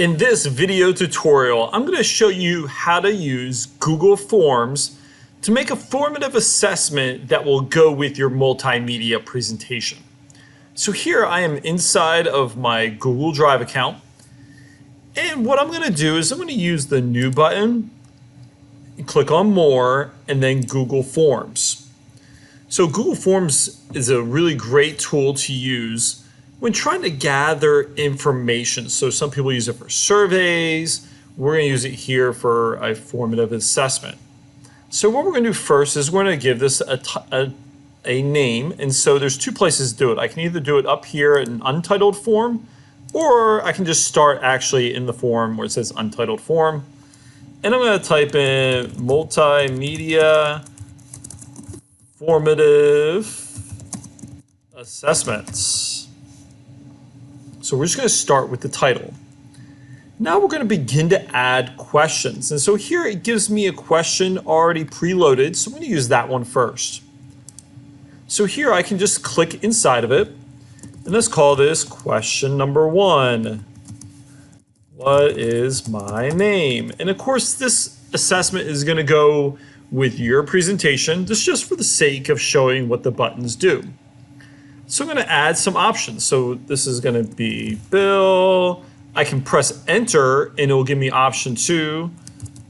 In this video tutorial, I'm going to show you how to use Google Forms to make a formative assessment that will go with your multimedia presentation. So here I am inside of my Google Drive account, and what I'm going to do is I'm going to use the New button, click on More, and then Google Forms. So Google Forms is a really great tool to use when trying to gather information. So some people use it for surveys. We're going to use it here for a formative assessment. So what we're going to do first is we're going to give this a name. And so there's two places to do it. I can either do it up here in untitled form, or I can just start actually in the form where it says untitled form. And I'm going to type in multimedia formative assessments. So we're just going to start with the title. Now we're going to begin to add questions. And so here it gives me a question already preloaded. So I'm going to use that one first. So here I can just click inside of it. And let's call this question number 1. What is my name? And of course, this assessment is going to go with your presentation. This is just for the sake of showing what the buttons do. So I'm going to add some options. So this is going to be Bill. I can press enter and it will give me option 2.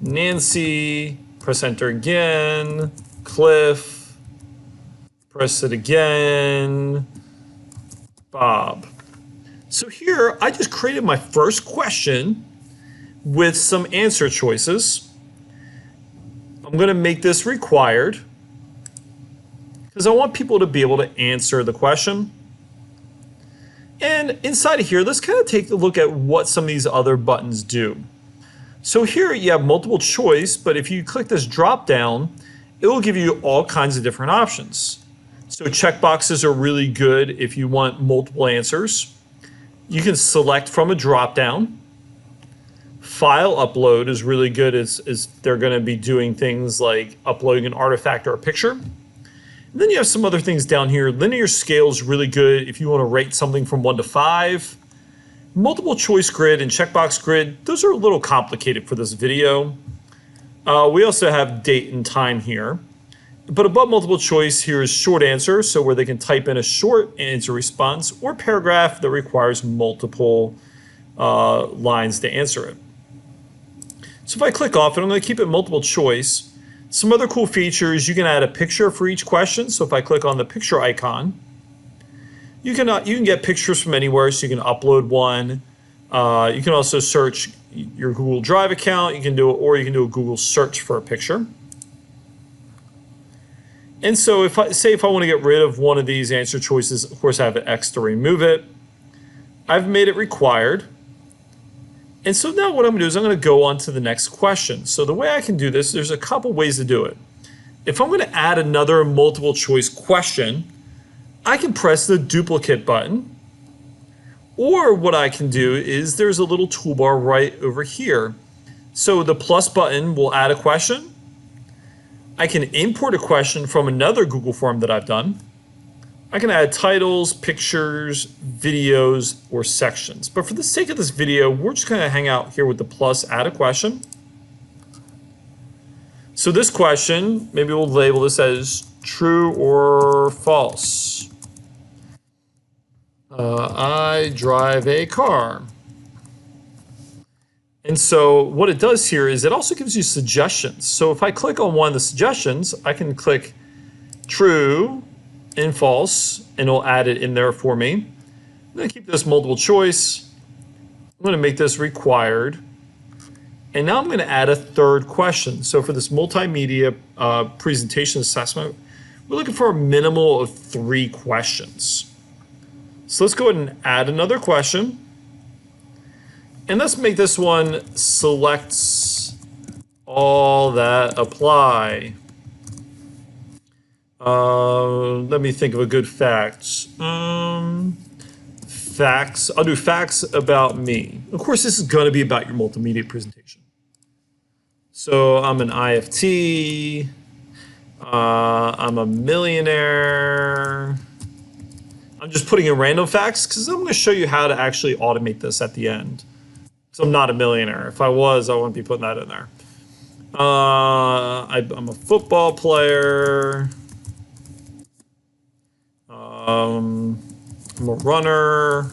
Nancy, press enter again. Cliff, press it again. Bob. So here I just created my first question with some answer choices. I'm going to make this required, because I want people to be able to answer the question. And inside of here, let's kind of take a look at what some of these other buttons do. So here you have multiple choice, but if you click this drop down, it will give you all kinds of different options. So checkboxes are really good if you want multiple answers. You can select from a drop down. File upload is really good as they're going to be doing things like uploading an artifact or a picture. And then you have some other things down here. Linear scale is really good if you want to rate something from 1 to 5. Multiple choice grid and checkbox grid, those are a little complicated for this video. We also have date and time here. But above multiple choice, here is short answer, so where they can type in a short answer response, or paragraph that requires multiple lines to answer it. So if I click off it, I'm going to keep it multiple choice. Some other cool features, you can add a picture for each question. So if I click on the picture icon, you can get pictures from anywhere, so you can upload one. You can also search your Google Drive account. You can do it, or you can do a Google search for a picture. And so if I want to get rid of one of these answer choices, of course I have an X to remove it. I've made it required. And so now what I'm going to do is I'm going to go on to the next question. So the way I can do this, there's a couple ways to do it. If I'm going to add another multiple choice question, I can press the duplicate button. Or what I can do is there's a little toolbar right over here. So the plus button will add a question. I can import a question from another Google form that I've done. I can add titles, pictures, videos, or sections. But for the sake of this video, we're just going to hang out here with the plus add a question. So this question, maybe we'll label this as true or false. I drive a car. And so what it does here is it also gives you suggestions. So if I click on one of the suggestions, I can click true and false, and it'll add it in there for me. I'm going to keep this multiple choice. I'm going to make this required. And now I'm going to add a third question. So for this multimedia presentation assessment, we're looking for a minimal of 3 questions. So let's go ahead and add another question. And let's make this one selects all that apply. Let me think of a good fact. Facts. I'll do facts about me. Of course, this is going to be about your multimedia presentation. So I'm an IFT. I'm a millionaire. I'm just putting in random facts because I'm going to show you how to actually automate this at the end. So I'm not a millionaire. If I was, I wouldn't be putting that in there. I'm a football player. I'm a runner.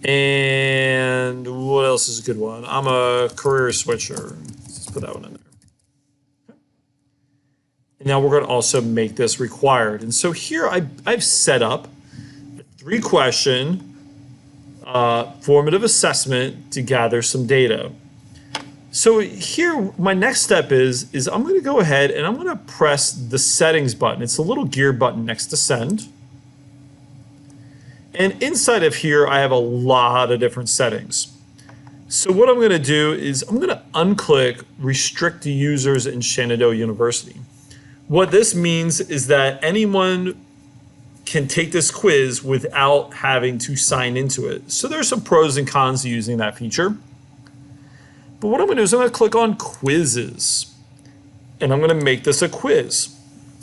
And what else is a good one? I'm a career switcher. Let's put that one in there. And now we're going to also make this required. And so here I've set up a 3-question formative assessment to gather some data. So here, my next step is I'm going to go ahead and I'm going to press the settings button. It's a little gear button next to send. And inside of here, I have a lot of different settings. So what I'm going to do is I'm going to unclick restrict to users in Shenandoah University. What this means is that anyone can take this quiz without having to sign into it. So there's some pros and cons to using that feature. But what I'm going to do is I'm going to click on quizzes and I'm going to make this a quiz.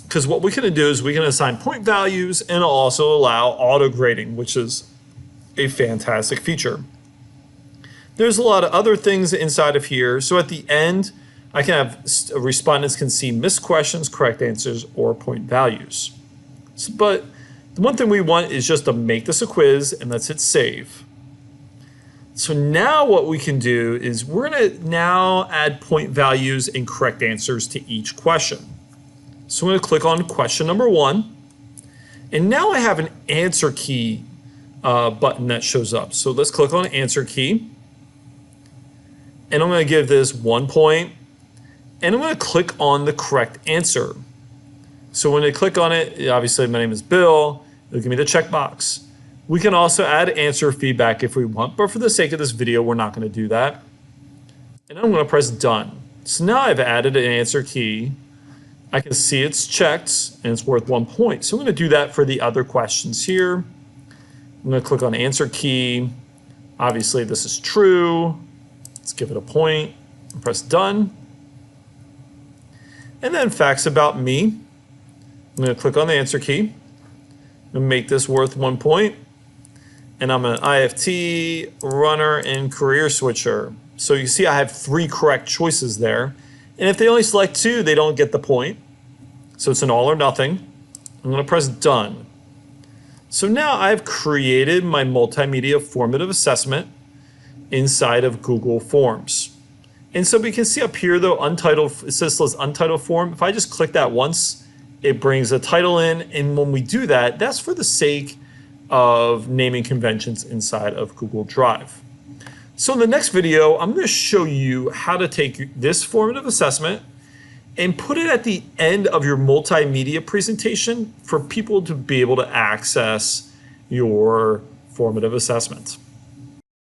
Because what we can do is we can assign point values and also allow auto grading, which is a fantastic feature. There's a lot of other things inside of here. So at the end, I can have respondents can see missed questions, correct answers, or point values. But the one thing we want is just to make this a quiz and let's hit save. So now what we can do is we're going to now add point values and correct answers to each question. So I'm going to click on question number 1. And now I have an answer key button that shows up. So let's click on answer key. And I'm going to give this 1 point. And I'm going to click on the correct answer. So when I click on it, obviously my name is Bill. It'll give me the checkbox. We can also add answer feedback if we want, but for the sake of this video, we're not going to do that. And I'm going to press done. So now I've added an answer key. I can see it's checked and it's worth 1 point. So I'm going to do that for the other questions here. I'm going to click on answer key. Obviously this is true. Let's give it a point and press done. And then facts about me. I'm going to click on the answer key. I'm going to make this worth 1 point. And I'm an IFT, runner, and career switcher. So you see I have 3 correct choices there. And if they only select 2, they don't get the point. So it's an all or nothing. I'm going to press done. So now I've created my multimedia formative assessment inside of Google Forms. And so we can see up here though, untitled, it says untitled form. If I just click that once, it brings a title in. And when we do that, that's for the sake of naming conventions inside of Google Drive. So in the next video, I'm going to show you how to take this formative assessment and put it at the end of your multimedia presentation for people to be able to access your formative assessment.